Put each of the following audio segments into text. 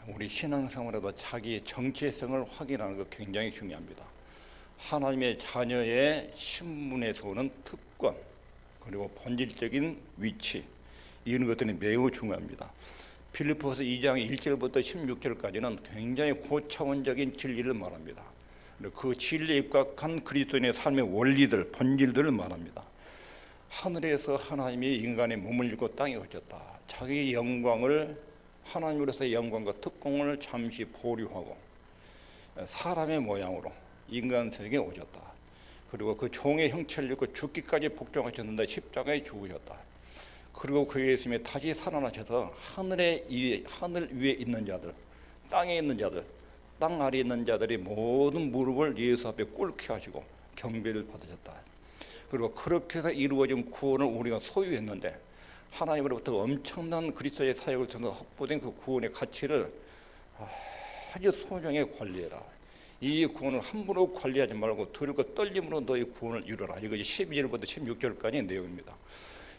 우리 신앙생활에도 자기의 정체성을 확인하는 것 굉장히 중요합니다. 하나님의 자녀의 신분에서 오는 특권, 그리고 본질적인 위치, 이런 것들이 매우 중요합니다. 빌립보서 2장 1절부터 16절까지는 굉장히 고차원적인 진리를 말합니다. 그 진리에 입각한 그리스도인의 삶의 원리들, 본질들을 말합니다. 하늘에서 하나님이 인간의 몸을 입고 땅에 오셨다. 자기의 영광을, 하나님으로서의 영광과 특권을 잠시 보류하고 사람의 모양으로 인간 세계에 오셨다. 그리고 그 종의 형체를 입고 죽기까지 복종하셨는데 십자가에 죽으셨다. 그리고 그 예수님이 다시 살아나셔서 하늘 위에 있는 자들, 땅에 있는 자들, 땅 아래에 있는 자들이 모든 무릎을 예수 앞에 꿇게 하시고 경배를 받으셨다. 그리고 그렇게 해서 이루어진 구원을 우리가 소유했는데, 하나님으로부터 엄청난 그리스도의 사역을 통해서 확보된 그 구원의 가치를 아주 소중하게 관리해라. 이 구원을 함부로 관리하지 말고 두렵고 떨림으로 너희 구원을 이루라. 이것이 12절부터 16절까지의 내용입니다.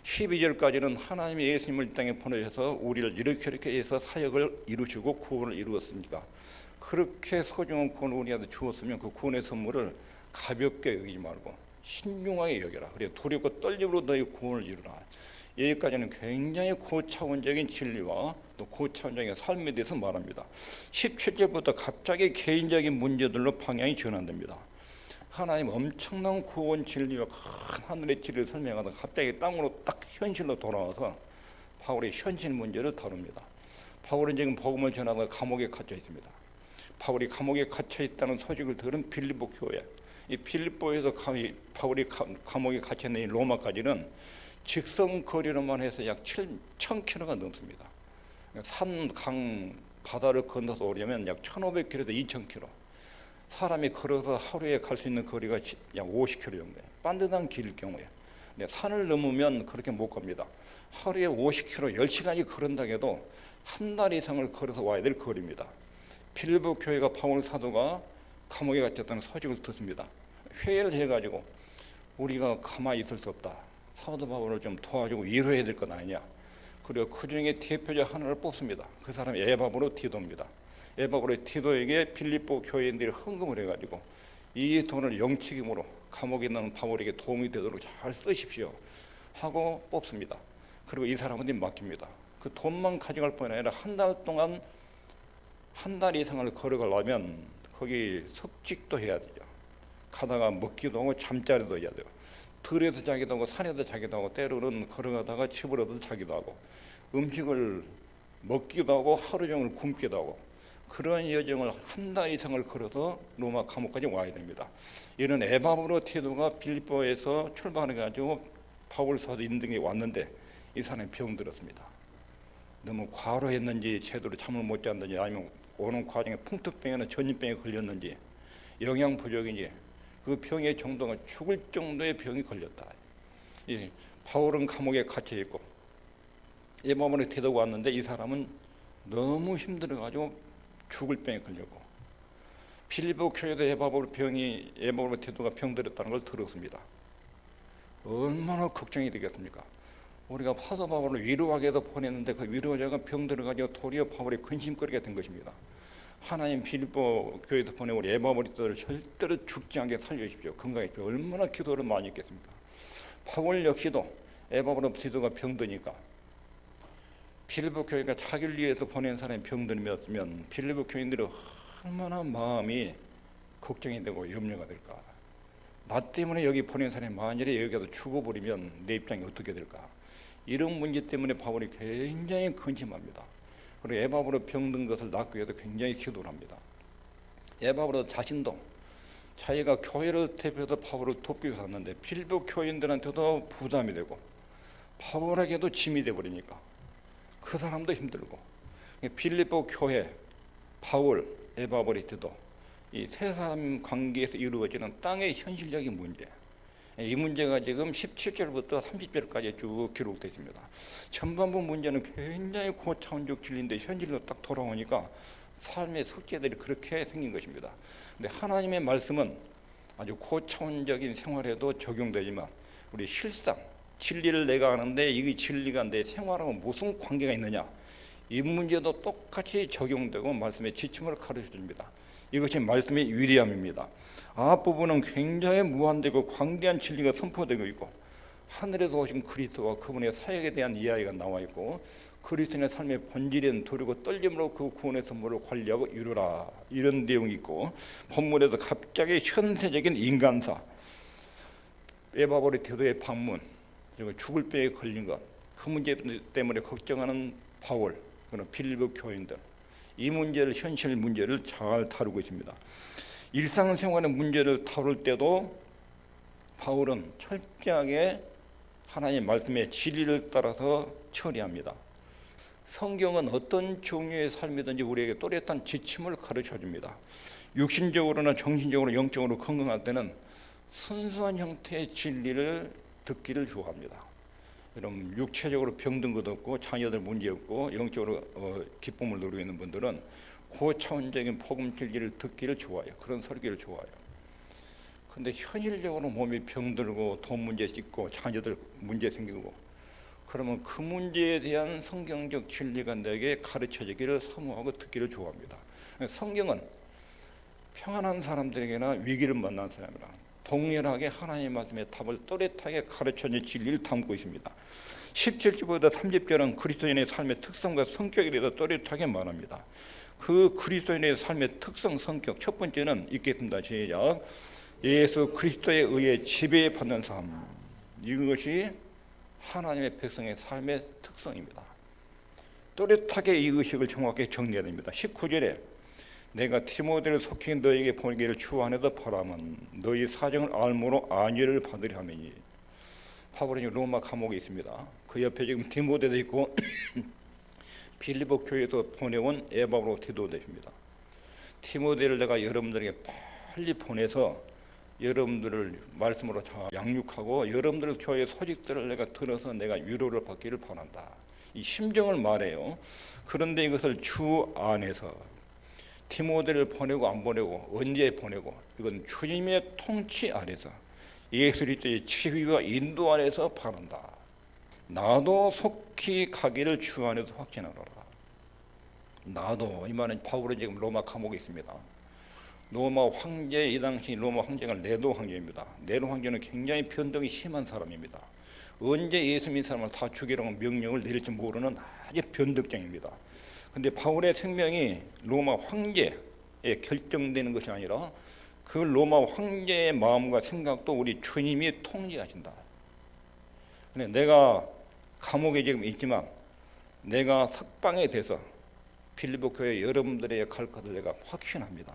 12절까지는 하나님이 예수님을 이 땅에 보내셔서 우리를 이렇게 해서 사역을 이루시고 구원을 이루었으니까, 그렇게 소중한 구원을 우리한테 주었으면 그 구원의 선물을 가볍게 여기지 말고 신중하게 여겨라. 그래 두렵고 떨림으로 너희 구원을 이루라. 여기까지는 굉장히 고차원적인 진리와 또 고차원적인 삶에 대해서 말합니다. 17절부터 갑자기 개인적인 문제들로 방향이 전환됩니다. 하나님 엄청난 구원 진리와 큰 하늘의 진리를 설명하다가 갑자기 땅으로 딱 현실로 돌아와서 바울의 현실 문제를 다룹니다. 바울은 지금 복음을 전하다가 감옥에 갇혀 있습니다. 바울이 감옥에 갇혀 있다는 소식을 들은 빌립보 교회, 이 필립보에서 바울이 감옥에 갇혀 있는 이 로마까지는 직선 거리로만 해서 약 7,000km가 넘습니다. 산, 강, 바다를 건너서 오려면 약 1,500km에서 2,000km. 사람이 걸어서 하루에 갈 수 있는 거리가 약 50km 정도예요. 반듯한 길일 경우에. 근데 산을 넘으면 그렇게 못 갑니다. 하루에 50km, 10시간이 걸은다 해도 한 달 이상을 걸어서 와야 될 거리입니다. 필립보 교회가 바울 사도가 감옥에 갇혔다는 소식을 듣습니다. 회의를 해가지고 우리가 가만히 있을 수 없다. 사도 바울을 좀 도와주고 위로해야 될 것 아니냐. 그리고 그 중에 대표자 하나를 뽑습니다. 그 사람이 에바브로 디도입니다. 에바브로 디도에게 필립보 교회인들이 헌금을 해가지고 이 돈을 영치금으로 감옥에 있는 바울에게 도움이 되도록 잘 쓰십시오 하고 뽑습니다. 그리고 이 사람한테 맡깁니다. 그 돈만 가져갈 뿐 아니라 한 달 동안, 한 달 이상을 걸어가려면 거기 석직도 해야 되죠. 가다가 먹기도 하고 잠자리도 해야 돼요. 들에서 자기도 하고 산에서 자기도 하고 때로는 걸어가다가 집으로도 자기도 하고 음식을 먹기도 하고 하루 종일 굶기도 하고, 그런 여정을 한 달 이상을 걸어서 로마 감옥까지 와야 됩니다. 이런 에바브로 티도가 빌립보에서 출발해가지고 바울 사도 인등에 왔는데 이 사람이 병들었습니다. 너무 과로했는지 제대로 잠을 못 잤는지 아니면 오는 과정에 풍토병이나 전염병에 걸렸는지 영양 부족인지 그 병의 정도가 죽을 정도의 병이 걸렸다. 바울은 감옥에 갇혀 있고 에바브로 티도가 왔는데 이 사람은 너무 힘들어가지고 죽을 병에 걸렸고, 필립보 교회도 에바브로 티도가 병들었다는 걸 들었습니다. 얼마나 걱정이 되겠습니까? 우리가 사도 바울을 위로하게 해서 보냈는데 그 위로자가 병들어가지고 도리어 바울이 근심거리가 된 것입니다. 하나님 필립보 교회에서 보내고 에바브로 티도를 절대로 죽지 않게 살려주십시오. 건강해십시오. 얼마나 기도를 많이 했겠습니까? 바울 역시도 에바브로 티도가 병드니까 필립보 교회가 자기를 위해서 보낸 사람이 병들었으면 필립보 교인들이 얼마나 마음이 걱정이 되고 염려가 될까. 나 때문에 여기 보낸 사람이 만일에 여기가서 죽어버리면 내 입장이 어떻게 될까. 이런 문제 때문에 바울이 굉장히 근심합니다. 그리고 에바브로 병든 것을 낫기 위해서 굉장히 기도를 합니다. 에바브로 자신도 자기가 교회를 대표해서 바울을 돕기 위해서 왔는데 필립보 교인들한테도 부담이 되고 바울에게도 짐이 되어버리니까 그 사람도 힘들고, 필립보 교회, 바울, 에바브로 티도 이 세 사람 관계에서 이루어지는 땅의 현실적인 문제, 이 문제가 지금 17절부터 30절까지 쭉 기록되어 있습니다. 전반부 문제는 굉장히 고차원적 진리인데 현실로 딱 돌아오니까 삶의 숙제들이 그렇게 생긴 것입니다. 근데 하나님의 말씀은 아주 고차원적인 생활에도 적용되지만 우리 실상 진리를 내가 아는데 이 진리가 내 생활하고 무슨 관계가 있느냐, 이 문제도 똑같이 적용되고 말씀의 지침을 가르쳐 줍니다. 이것이 말씀의 위대함입니다. 앞부분은 굉장히 무한되고 광대한 진리가 선포되고 있고, 하늘에서 오신 그리스도와 그분의 사역에 대한 이야기가 나와 있고, 그리스도인의 삶의 본질인 두려고 떨림으로 그 구원의 선물을 관리하고 이루라, 이런 내용이 있고, 본문에서 갑자기 현세적인 인간사, 에바브로 디도의 방문, 그리고 죽을 병에 걸린 것, 그 문제 때문에 걱정하는 바울, 그런 빌립보 교인들, 이 문제를, 현실 문제를 잘 다루고 있습니다. 일상생활의 문제를 다룰 때도 바울은 철저하게 하나님의 말씀의 진리를 따라서 처리합니다. 성경은 어떤 종류의 삶이든지 우리에게 또렷한 지침을 가르쳐 줍니다. 육신적으로나 정신적으로 영적으로 건강할 때는 순수한 형태의 진리를 듣기를 좋아합니다. 여러분, 육체적으로 병든 것도 없고 자녀들 문제 없고 영적으로 기쁨을 누리고 있는 분들은 고차원적인 복음 진리를 듣기를 좋아해요. 그런 설교를 좋아해요. 근데 현실적으로 몸이 병들고 돈 문제 있고 자녀들 문제 생기고 그러면 그 문제에 대한 성경적 진리가 내게 가르쳐지기를 사모하고 듣기를 좋아합니다. 성경은 평안한 사람들에게나 위기를 만난 사람이라 동일하게 하나님의 말씀의 답을 또렷하게 가르쳐주는 진리를 담고 있습니다. 17절보다 30절은 그리스도인의 삶의 특성과 성격에 대해서 또렷하게 말합니다. 그 그리스도인의 삶의 특성, 성격, 첫 번째는 있겠습니다. 시작. 예수 그리스도에 의해 지배받는 삶. 이것이 하나님의 백성의 삶의 특성입니다. 또렷하게 이 의식을 정확하게 정리해야 됩니다. 19절에 내가 티모데를 속히 너에게 보내기를 주 안에서 바라면 너희 사정을 알므로 안위를 받으려 하매니. 바울은 로마 감옥에 있습니다. 그 옆에 지금 디모데도 있고 빌립보 교회에서 보내온 에바브로 디도데입니다. 티모데를 내가 여러분들에게 빨리 보내서 여러분들을 말씀으로 양육하고 여러분들 교회의 소식들을 내가 들어서 내가 위로를 받기를 바란다. 이 심정을 말해요. 그런데 이것을 주 안에서 디모데를 보내고 안 보내고 언제 보내고 이건 주님의 통치 아래서 예수 그리스도의 지휘와 인도 안에서 바란다. 나도 속히 가기를 주 안에서 확신하노라. 나도, 이 말은 바울은 지금 로마 감옥에 있습니다. 로마 황제, 이 당시 로마 황제가 네로 황제입니다. 네로 황제는 굉장히 변덕이 심한 사람입니다. 언제 예수 믿는 사람을 다 죽이라고 명령을 내릴지 모르는 아주 변덕쟁입니다. 근데 바울의 생명이 로마 황제에 결정되는 것이 아니라 그 로마 황제의 마음과 생각도 우리 주님이 통제하신다. 근데 내가 감옥에 지금 있지만 내가 석방에 돼서 빌립보 교회 여러분들에게 갈 것을 내가 확신합니다.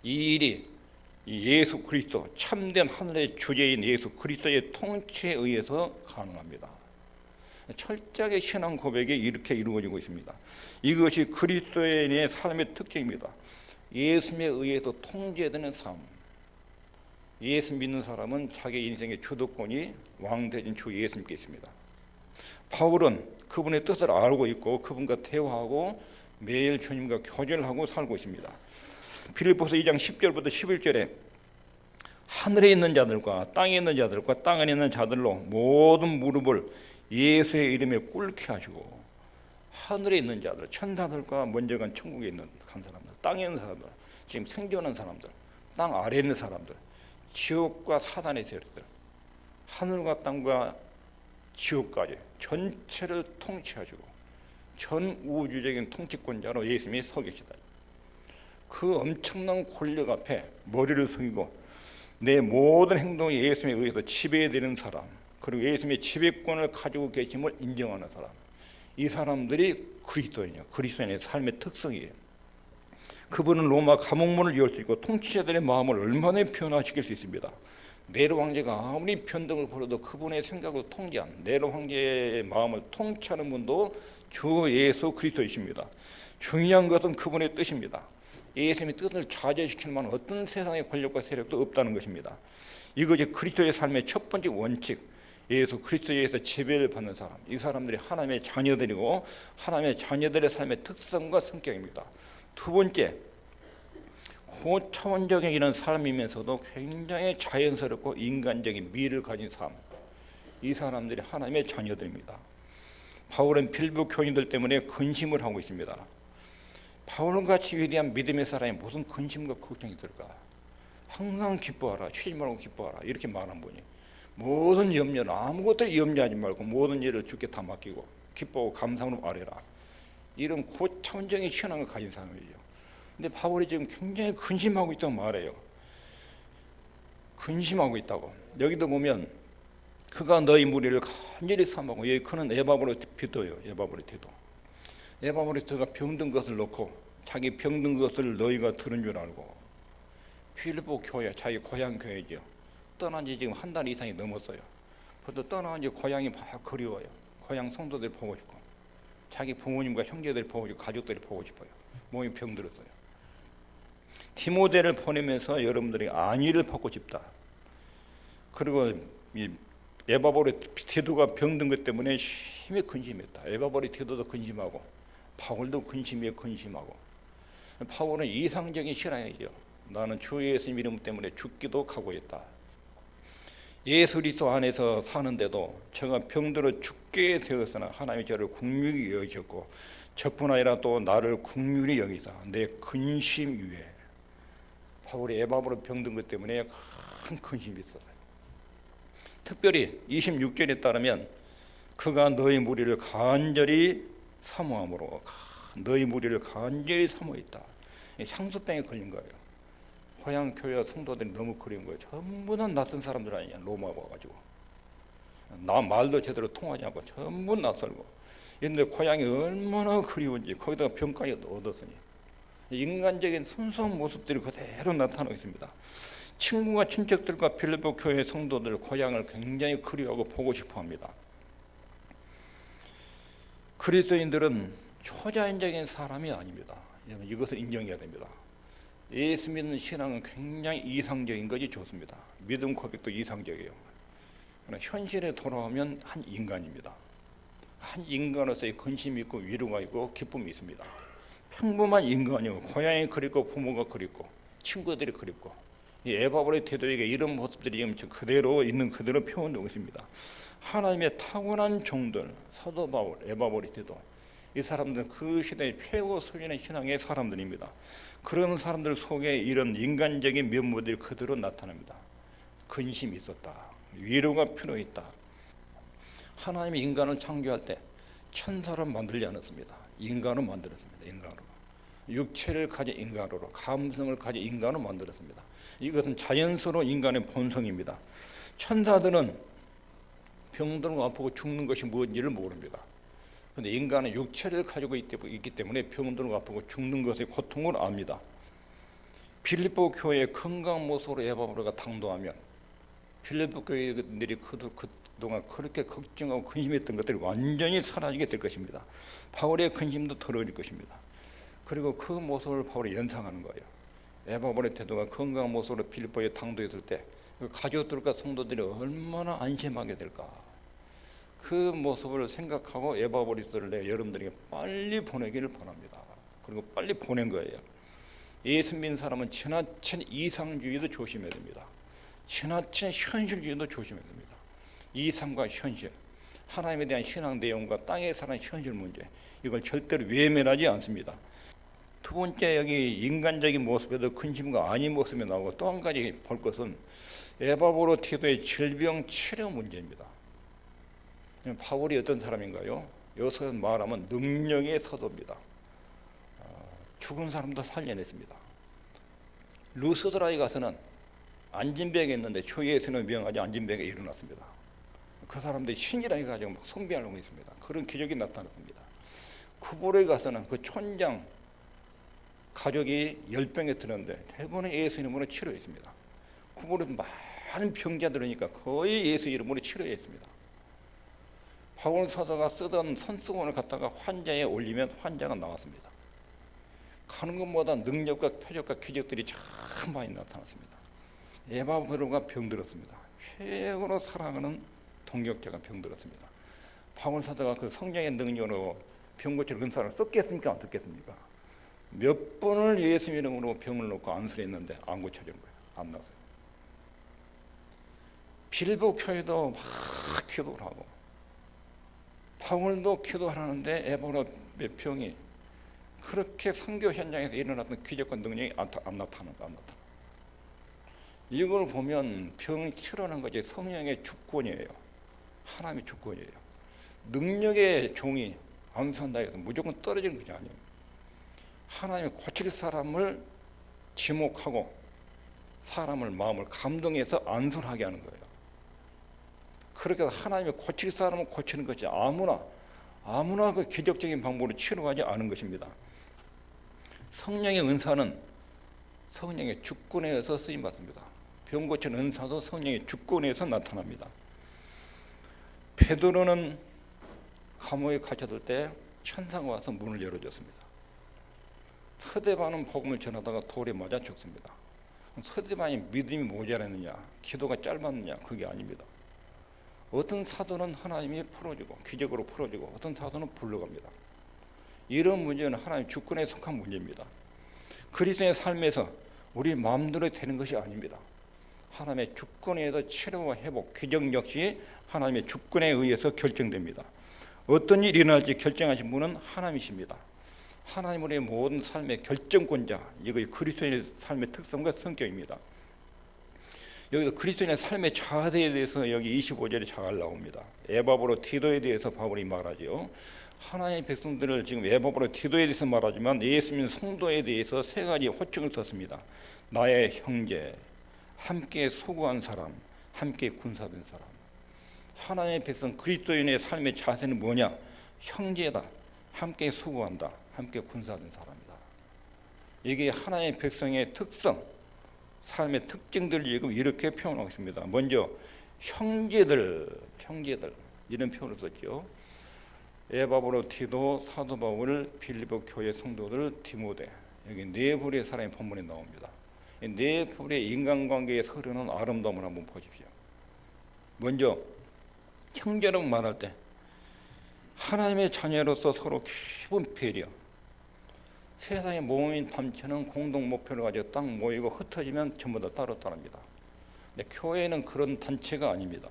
이 일이 예수 그리스도, 참된 하늘의 주제인 예수 그리스도의 통치에 의해서 가능합니다. 철저하게 신앙 고백이 이렇게 이루어지고 있습니다. 이것이 그리스도인의 삶의 특징입니다. 예수님에 의해서 통제되는 삶. 예수 믿는 사람은 자기 인생의 주도권이 왕되신 주 예수님께 있습니다. 바울은 그분의 뜻을 알고 있고 그분과 대화하고 매일 주님과 교제를 하고 살고 있습니다. 빌립보서 2장 10절부터 11절에 하늘에 있는 자들과 땅에 있는 자들과 땅 안에 있는 자들로 모든 무릎을 예수의 이름에 꿇게 하시고, 하늘에 있는 자들, 천사들과 먼저 간 천국에 있는 간 사람들, 땅에 있는 사람들, 지금 생존하는 사람들, 땅 아래에 있는 사람들, 지옥과 사단의 세력들, 하늘과 땅과 지옥까지 전체를 통치하시고 전 우주적인 통치권자로 예수님이 서 계시다. 그 엄청난 권력 앞에 머리를 숙이고 내 모든 행동이 예수님에 의해서 지배되는 사람, 그리고 예수님의 지배권을 가지고 계심을 인정하는 사람, 이 사람들이 그리스도인이에요. 그리스도인의 삶의 특성이에요. 그분은 로마 감옥문을 열 수 있고 통치자들의 마음을 얼마나 변화시킬 수 있습니다. 네로 황제가 아무리 변덕을 벌여도 그분의 생각을 통제한, 네로 황제의 마음을 통치하는 분도 주 예수 그리스도이십니다. 중요한 것은 그분의 뜻입니다. 예수님의 뜻을 좌절시킬 만한 어떤 세상의 권력과 세력도 없다는 것입니다. 이것이 그리스도의 삶의 첫 번째 원칙, 예수 그리스도에 의해서 지배를 받는 사람, 이 사람들이 하나님의 자녀들이고 하나님의 자녀들의 삶의 특성과 성격입니다. 두 번째, 고차원적인 이런 삶이면서도 굉장히 자연스럽고 인간적인 미를 가진 삶, 이 사람들이 하나님의 자녀들입니다. 바울은 빌보 교인들 때문에 근심을 하고 있습니다. 바울같이 위대한 믿음의 사람이 무슨 근심과 걱정이 있을까? 항상 기뻐하라, 쉬지 말고 기뻐하라, 이렇게 말한 분이 모든 염려는 아무것도 염려하지 말고 모든 일을 주께 다 맡기고 기뻐하고 감사함으로 말해라. 이런 고차원적인 신앙을 가진 사람이죠. 근데 바울이 지금 굉장히 근심하고 있다고 말해요. 근심하고 있다고. 여기도 보면 그가 너희 무리를 간절히 삼하고, 여기 그는 에바브로디토예요. 에바브로디토가 병든 것을 놓고 자기 병든 것을 너희가 들은 줄 알고, 필리포 교회, 자기 고향 교회죠. 떠난 지 지금 한 달 이상이 넘었어요. 그래도 떠난 지 고향이 막 그리워요. 고향 성도들 보고 싶고, 자기 부모님과 형제들 보고 싶고, 가족들이 보고 싶어요. 몸이 병들었어요. 디모데를 보내면서 여러분들이 안위를 받고 싶다. 그리고 이 에바브로디토가 병든 것 때문에 심히 근심했다. 에바브로디토도 근심하고 바울도 근심하고. 바울은 이상적인 신앙이죠. 나는 주 예수님 이름 때문에 죽기도 각오했다. 예수 그리스도 안에서 사는데도 제가 병들어 죽게 되었으나 하나님이 저를 긍휼히 여기셨고, 저뿐 아니라 또 나를 긍휼히 여기사 내 근심 위에, 바울이 에바브로 병든 것 때문에 큰 근심이 있었어요. 특별히 26절에 따르면 그가 너희 무리를 간절히 사모함으로, 너희 무리를 간절히 사모했다. 향수병에 걸린 거예요. 고향 교회 성도들이 너무 그리운 거예요. 전부 다 낯선 사람들 아니냐, 로마 와가지고 나 말도 제대로 통하지 않고 전부 낯설고, 그런데 고향이 얼마나 그리운지 거기다가 병까지 얻었으니 인간적인 순수한 모습들이 그대로 나타나고 있습니다. 친구와 친척들과 빌립보 교회 성도들 고향을 굉장히 그리워하고 보고 싶어합니다. 그리스도인들은 초자연적인 사람이 아닙니다. 이것을 인정해야 됩니다. 예수 믿는 신앙은 굉장히 이상적인 것이 좋습니다. 믿음 고백도 이상적이에요. 그러나 현실에 돌아오면 한 인간입니다. 한 인간으로서의 근심이 있고 위로가 있고 기쁨이 있습니다. 평범한 인간이요. 고향이 그립고 부모가 그립고 친구들이 그립고, 이 에바브로디토에게 이런 모습들이 지금 그대로 있는 그대로 표현되고 있습니다. 하나님의 타고난 종들, 사도 바울, 에바브로디토, 이 사람들은 그 시대의 최고 수준의 신앙의 사람들입니다. 그런 사람들 속에 이런 인간적인 면모들이 그대로 나타납니다. 근심이 있었다. 위로가 필요했다. 하나님이 인간을 창조할 때 천사로 만들지 않았습니다. 인간으로 만들었습니다. 인간으로. 육체를 가진 인간으로, 감성을 가진 인간으로 만들었습니다. 이것은 자연스러운 인간의 본성입니다. 천사들은 병들고 아프고 죽는 것이 무엇인지를 모릅니다. 그런데 인간은 육체를 가지고 있기 때문에 병들고 아프고 죽는 것의 고통을 압니다. 빌립보 교회의 건강 모습으로 에바브로가 당도하면 빌립보 교회들이 그동안 그렇게 걱정하고 근심했던 것들이 완전히 사라지게 될 것입니다. 바울의 근심도 덜어질 것입니다. 그리고 그 모습을 바울이 연상하는 거예요. 에바브로의 태도가 건강한 모습으로 빌립보에 당도했을 때 가족들과 성도들이 얼마나 안심하게 될까. 그 모습을 생각하고 에바브로를 여러분들에게 빨리 보내기를 바랍니다. 그리고 빨리 보낸 거예요. 예수 믿는 사람은 지나친 이상주의도 조심해야 됩니다. 지나친 현실주의도 조심해야 됩니다. 이상과 현실, 하나님에 대한 신앙 내용과 땅에 사는 현실 문제, 이걸 절대로 외면하지 않습니다. 두 번째, 여기 인간적인 모습에도 근심과 아닌 모습이 나오고, 또 한 가지 볼 것은 에바브로디토의 질병 치료 문제입니다. 바울이 어떤 사람인가요? 여기서 말하면 능력의 사도입니다. 죽은 사람도 살려냈습니다. 루스드라에 가서는 안진뱅이 있는데 주 예수는 명하지 안진뱅이가 일어났습니다. 그 사람들이 신이라고 가지고 막 숭배하려고 했습니다. 그런 기적이 나타났습니다. 쿠브로에 가서는 그 촌장 가족이 열병에 들었는데 대부분은 예수 이름으로 치료했습니다. 쿠브로에 많은 병자들이니까 거의 예수 이름으로 치료했습니다. 바울 사도가 쓰던 손수건을 갖다가 환자에 올리면 환자가 나왔습니다. 가는 것보다 능력과 표적과 기적들이 참 많이 나타났습니다. 에바브로가 병들었습니다. 최고로 사랑하는 동역자가 병들었습니다. 바울 사도가 그 성령의 능력으로 병 고칠 은사를 썼겠습니까? 안 썼겠습니까? 몇 번을 예수 이름으로 병을 놓고 안수했는데 안 고쳐지는 거예요. 안 났어요. 빌립보 교회도 막 기도를 하고 바울도 기도하는데 에바브라의 병이 그렇게 선교 현장에서 일어났던 기적과 능력이 안 나타나는 거야. 이걸 보면 병이 치료하는 것이 성령의 주권이에요. 하나님의 주권이에요. 능력의 종이 안수한다 해서 무조건 떨어지는 것이 아니에요. 하나님이 고칠 사람을 지목하고 사람을 마음을 감동해서 안수하게 하는 거예요. 그렇게 하나님이 고칠 사람을 고치는 것이 아무나 그 기적적인 방법으로 치료하지 않은 것입니다. 성령의 은사는 성령의 주권에 의해서 쓰임받습니다. 병 고치는 은사도 성령의 주권에 의해서 나타납니다. 베드로는 감옥에 갇혔을 때 천사가 와서 문을 열어줬습니다. 서대반은 복음을 전하다가 돌에 맞아 죽습니다. 서대반이 믿음이 모자랐느냐, 기도가 짧았느냐, 그게 아닙니다. 어떤 사도는 하나님이 풀어주고 기적으로 풀어주고 어떤 사도는 불러갑니다. 이런 문제는 하나님 주권에 속한 문제입니다. 그리스도의 삶에서 우리 마음대로 되는 것이 아닙니다. 하나님의 주권에 의해서 치료와 회복, 기적 역시 하나님의 주권에 의해서 결정됩니다. 어떤 일이 일어날지 결정하신 분은 하나님이십니다. 하나님 우리의 모든 삶의 결정권자, 이것이 그리스도인의 삶의 특성과 성격입니다. 여기서 그리스도인의 삶의 자세에 대해서 여기 25절에 잘 나옵니다. 에바브로 디도에 대해서 바울이 말하죠. 하나님의 백성들을 지금 에바브로 디도에 대해서 말하지만 예수 믿는 성도에 대해서 세 가지 호칭을 썼습니다. 나의 형제, 함께 소구한 사람, 함께 군사된 사람. 하나님의 백성 그리스도인의 삶의 자세는 뭐냐? 형제다, 함께 소구한다, 함께 군사된 사람이다. 이게 하나님의 백성의 특성, 삶의 특징들을 지금 이렇게 표현하고 있습니다. 먼저 형제들 이런 표현을 썼죠. 에바브로 디도, 사도 바울, 빌립보 교회 성도들, 디모데, 여기 네 부류의 사람이 본문에 나옵니다. 이 네 부류의 인간관계에서 흐르는 아름다움을 한번 보십시오. 먼저 형제라고 말할 때 하나님의 자녀로서 서로 깊은 배려, 세상의 모임 단체는 공동 목표를 가지고 딱 모이고 흩어지면 전부 다 따로 따릅니다. 근데 교회는 그런 단체가 아닙니다.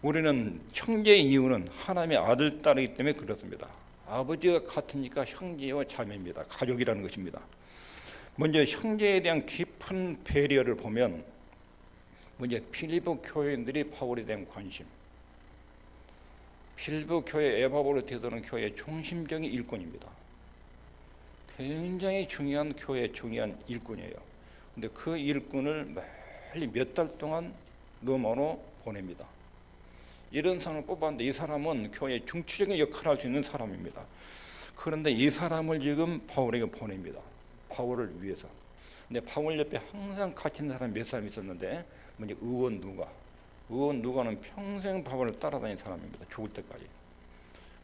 우리는 형제의 이유는 하나님의 아들, 딸이기 때문에 그렇습니다. 아버지가 같으니까 형제와 자매입니다. 가족이라는 것입니다. 먼저 형제에 대한 깊은 배려를 보면 먼저 빌립보 교회인들이 바울에 대한 관심, 빌립보 교회 에바브로 디도는 교회의 중심적인 일꾼입니다. 굉장히 중요한 교회의 중요한 일꾼이에요. 근데 그 일꾼을 빨리 몇 달 동안 로마로 보냅니다. 이런 사람을 뽑았는데 이 사람은 교회의 중추적인 역할을 할 수 있는 사람입니다. 그런데 이 사람을 지금 바울에게 보냅니다. 바울을 위해서. 근데 바울 옆에 항상 같이 있는 사람이 몇 사람 있었는데 먼저 의원 누가는 평생 바울을 따라다닌 사람입니다. 죽을 때까지.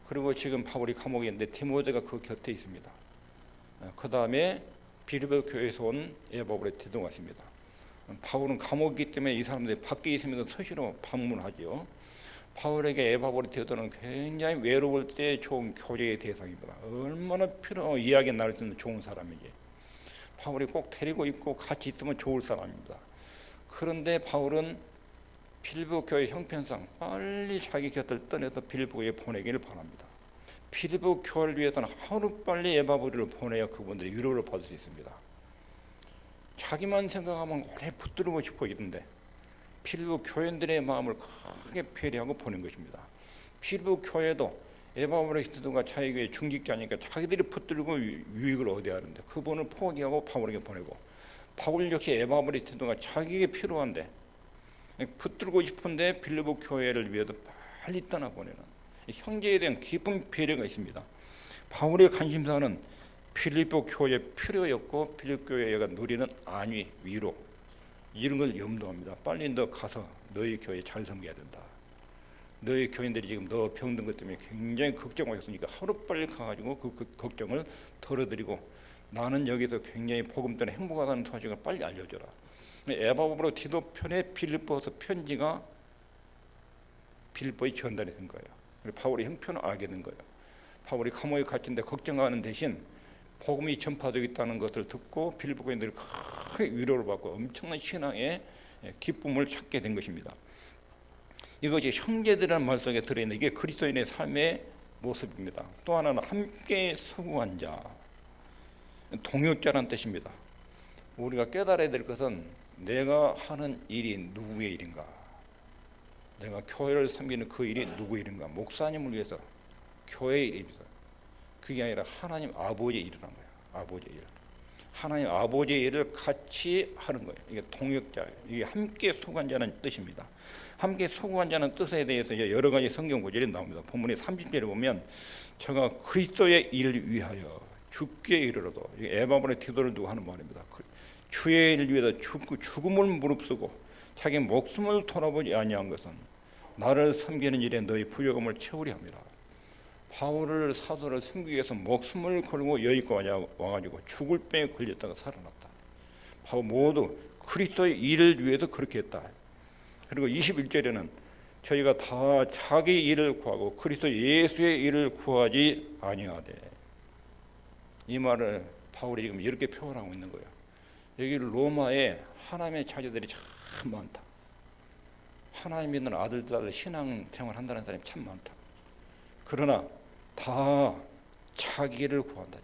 그리고 지금 바울이 감옥에 있는데 디모데가 그 곁에 있습니다. 그 다음에 빌립보 교회에서 온 에바브로 디도가 있습니다. 바울은 감옥이기 때문에 이 사람들이 밖에 있으면서 서시로 방문하지요. 바울에게 에바브로 디도는 굉장히 외로울 때 좋은 교제의 대상입니다. 얼마나 이야기 나눌 수 있는 좋은 사람이지. 바울이 꼭 데리고 있고 같이 있으면 좋을 사람입니다. 그런데 바울은 빌립보 교회 형편상 빨리 자기 곁을 떠나서 빌립보에 보내기를 바랍니다. 빌립보 교회를 위해서는 하루빨리 에바브로를 보내야 그분들이 위로를 받을 수 있습니다. 자기만 생각하면 오래 붙들고 싶어 이런데 빌립보 교인들의 마음을 크게 배려하고 보낸 것입니다. 빌립보 교회도 에바브로 디도가 자기 교회 중직자니까 자기들이 붙들고 유익을 얻어야 하는데 그분을 포기하고 바울에게 보내고, 바울 역시 에바브로 디도가 자기에게 필요한데 붙들고 싶은데 빌립보 교회를 위해서 빨리 떠나보내는 형제에 대한 깊은 배려가 있습니다. 바울의 관심사는 빌립보 교회의 필요였고 빌립보 교회가 누리는 안위, 위로, 이런 걸 염두합니다. 빨리 너 가서 너희 교회 잘 섬겨야 된다. 너희 교인들이 지금 너 병든 것 때문에 굉장히 걱정하셨으니까 하루빨리 가가지고 그 걱정을 덜어드리고 나는 여기서 굉장히 복음 때문에 행복하다는 소식을 빨리 알려줘라. 에바브로 디도 편에 빌립보서 편지가 빌립보에 전달이 된 거예요. 바울이 형편을 알게 된 거예요. 바울이 감옥에 갇힌데 걱정하는 대신 복음이 전파되고 있다는 것을 듣고 빌립보 교인들이 크게 위로를 받고 엄청난 신앙의 기쁨을 찾게 된 것입니다. 이것이 형제들이라는 말 속에 들어있는 이게 그리스도인의 삶의 모습입니다. 또 하나는 함께 수고한 자, 동역자라는 뜻입니다. 우리가 깨달아야 될 것은 내가 하는 일이 누구의 일인가, 내가 교회를 섬기는 그 일이 누구의 일인가, 목사님을 위해서 교회의 일입니다. 그게 아니라 하나님 아버지의 일이라는 거예요. 아버지의 일, 하나님 아버지의 일을 같이 하는 거예요. 이게 동역자예요. 이게 함께 수고한 자는 뜻입니다. 함께 수고한 자는 뜻에 대해서 여러 가지 성경 구절이 나옵니다. 본문의 30절에 보면 저가 그리스도의 일을 위하여 죽게 이르러도, 에바브의 디도를 두고 하는 말입니다. 주의 일을 위해서 죽음을 무릅쓰고 자기 목숨을 돌아보지 아니한 것은 나를 섬기는 일에 너희 부요금을 채우려 합니다. 바울을 사도를 섬기기 위해서 목숨을 걸고 여기까지 와가지고 죽을 병에 걸렸다가 살아났다. 바울 모두 그리스도의 일을 위해서 그렇게 했다. 그리고 21절에는 저희가 다 자기 일을 구하고 그리스도 예수의 일을 구하지 아니하되, 이 말을 바울이 지금 이렇게 표현하고 있는 거예요. 여기 로마에 하나님의 자녀들이 참 많다. 하나님 믿는 아들들 신앙생활 한다는 사람이 참 많다. 그러나 다 자기를 구한다.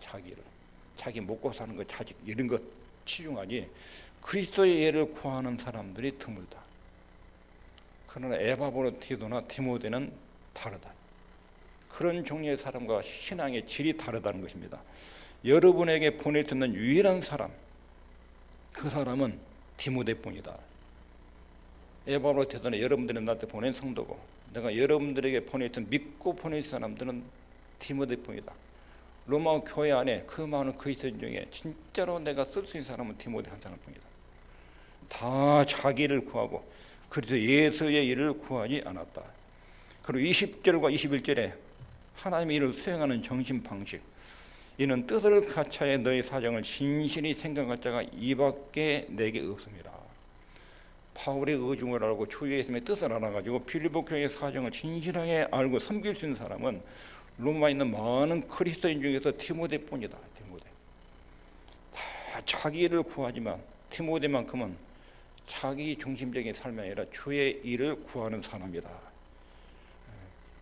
자기 먹고 사는 것, 자식 이런 것 치중하지 그리스도의 예를 구하는 사람들이 드물다. 그러나 에바브로 디도나 디모데는 다르다. 그런 종류의 사람과 신앙의 질이 다르다는 것입니다. 여러분에게 보내주는 유일한 사람, 그 사람은 디모데뿐이다. 에바브로 디도는 여러분들이 나한테 보낸 성도고, 내가 여러분들에게 보내준 믿고 보내준 사람들은 디모데뿐이다. 로마 교회 안에 그 많은 그리스도인 중에 진짜로 내가 쓸 수 있는 사람은 디모데 한 사람뿐이다. 다 자기를 구하고 그래서 예수의 일을 구하지 않았다. 그리고 20절과 21절에 하나님의 일을 수행하는 정신 방식, 이는 뜻을 같이하여 너희 사정을 진실히 생각할 자가 이밖에 내게 없습니다. 바울의 의중을 알고 주 예수님의 뜻을 알아가지고 빌립보 교회의 사정을 진실하게 알고 섬길 수 있는 사람은 로마에 있는 많은 그리스도인 중에서 디모데뿐이다. 디모데. 다 자기를 구하지만 디모데만큼은 자기 중심적인 삶이 아니라 주의 일을 구하는 사람이다.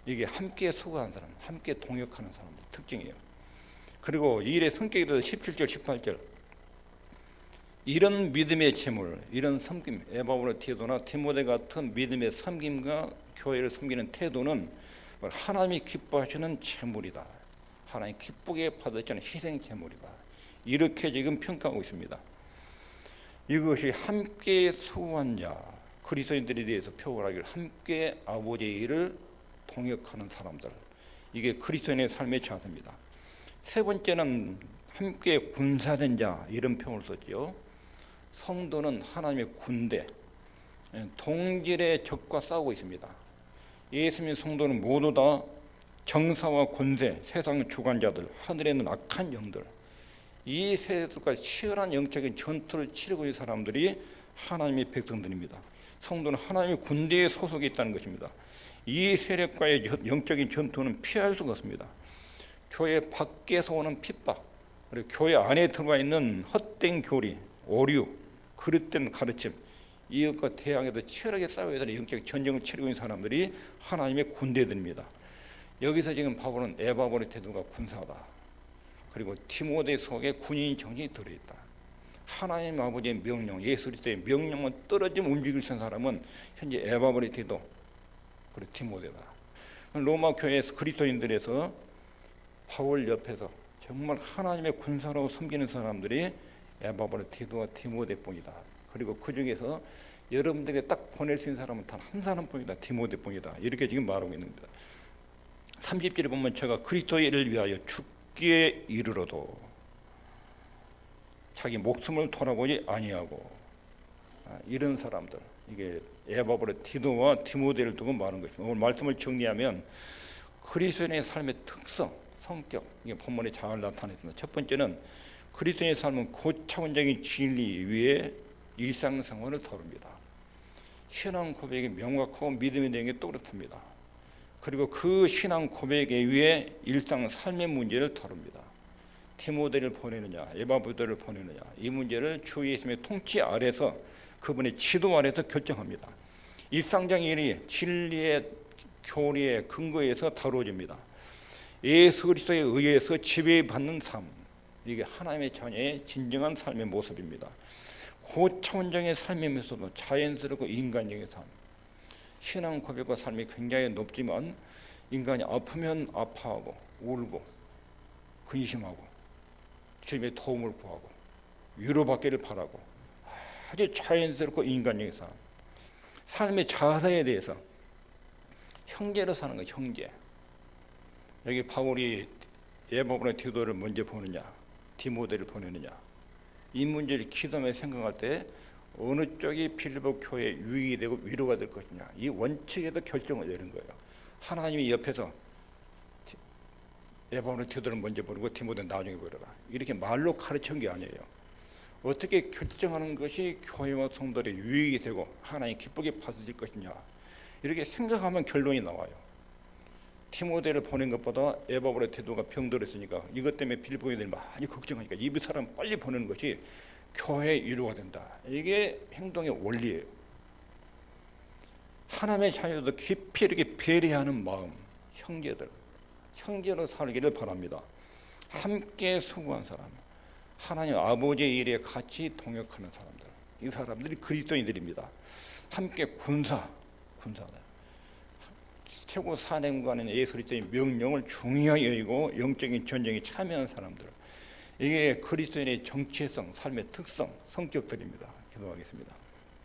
이게 함께 수고하는 사람, 함께 동역하는 사람의 특징이에요. 그리고 이 일의 성격이 더 17절, 18절. 이런 믿음의 재물, 이런 섬김, 에바브로 디도나 디모데 같은 믿음의 섬김과 교회를 섬기는 태도는 하나님이 기뻐하시는 재물이다. 하나님 기쁘게 받으시는 희생 재물이다. 이렇게 지금 평가하고 있습니다. 이것이 함께 수고한 자, 그리스도인들에 대해서 표현하기를 함께 아버지의 일을 동역하는 사람들, 이게 그리스도인의 삶의 자세입니다. 세 번째는 함께 군사된 자, 이런 표현을 썼죠. 성도는 하나님의 군대, 동질의 적과 싸우고 있습니다. 예수님의 성도는 모두 다 정사와 권세, 세상 주관자들, 하늘에 있는 악한 영들, 이 세대들과 치열한 영적인 전투를 치르고 있는 사람들이 하나님의 백성들입니다. 성도는 하나님의 군대에 소속이 있다는 것입니다. 이 세력과의 영적인 전투는 피할 수가 없습니다. 교회 밖에서 오는 핍박, 그리고 교회 안에 들어가 있는 헛된 교리, 오류, 그릇된 가르침, 이것과 대항해서 치열하게 싸워야 되는 영적 전쟁을 치르고 있는 사람들이 하나님의 군대들입니다. 여기서 지금 바울은 에바브로 디도가 군사다. 그리고 디모데 속에 군인 정신이 들어있다. 하나님 아버지의 명령, 예수 그리스도의 명령은 떨어지면 움직일 수 있는 사람은 현재 에바브로 디도 그리고 디모데다. 로마 교회에서 그리스도인들에서 바울 옆에서 정말 하나님의 군사로 섬기는 사람들이 에바브로 디도와 디모데뿐이다. 그리고 그 중에서 여러분들에게 딱 보낼 수 있는 사람은 단 한 사람뿐이다. 디모데뿐이다. 이렇게 지금 말하고 있는 겁니다. 30절에 보면 제가 그리스도의 일을 위하여 죽기에 이르러도 자기 목숨을 돌아보지 아니하고, 이런 사람들, 이게 에바브로 디도와 디모데를 두고 말하는 것입니다. 오늘 말씀을 정리하면 그리스도인의 삶의 특성, 성격, 이게 본문에 잘 나타냈습니다. 첫 번째는 그리스도인의 삶은 고차원적인 진리 위에 일상생활을 다룹니다. 신앙 고백이 명확하고 믿음이 되는 게 또렷합니다. 그리고 그 신앙 고백에 의해 일상 삶의 문제를 다룹니다. 디모데를 보내느냐, 에바브로를 보내느냐, 이 문제를 주 예수님의 통치 아래서, 그분의 지도 아래서 결정합니다. 일상적인 일이 진리의 교리의 근거에서 다루어집니다. 예수 그리스도에 의해서 지배받는 삶, 이게 하나님의 자녀의 진정한 삶의 모습입니다. 고차원적인 삶이면서도 자연스럽고 인간적인 삶, 신앙 고백과 삶이 굉장히 높지만 인간이 아프면 아파하고 울고 근심하고 주님의 도움을 구하고 위로받기를 바라고 아주 자연스럽고 인간적인 삶, 삶의 자세에 대해서 형제로 사는 거, 형제. 여기 바울이 에바브라 디도를 먼저 보느냐 디모데를 보내느냐, 이 문제를 기도하며 생각할 때 어느 쪽이 빌립보 교회에 유익이 되고 위로가 될 것이냐, 이 원칙에도 결정을 내는 거예요. 하나님이 옆에서 에바브라 디도를 먼저 보내고 디모데는 나중에 보내라, 이렇게 말로 가르친 게 아니에요. 어떻게 결정하는 것이 교회와 성도들의 유익이 되고 하나님 기쁘게 받으실 것이냐, 이렇게 생각하면 결론이 나와요. 디모데를 보낸 것보다 에바브라 디도가 병들었으니까 이것 때문에 빌립보인들이 많이 걱정하니까 이 사람 빨리 보내는 것이 교회의 위로가 된다. 이게 행동의 원리예요. 하나님의 자녀도 깊이 이렇게 배려하는 마음, 형제로 살기를 바랍니다. 함께 수고한 사람, 하나님 아버지의 일에 같이 동역하는 사람들, 이 사람들이 그리스도인들입니다. 함께 군사 최고 사령관인 예수 그리스도의 명령을 중요하게 여기고 영적인 전쟁에 참여한 사람들, 이게 그리스도인의 정체성, 삶의 특성, 성격들입니다. 기도하겠습니다.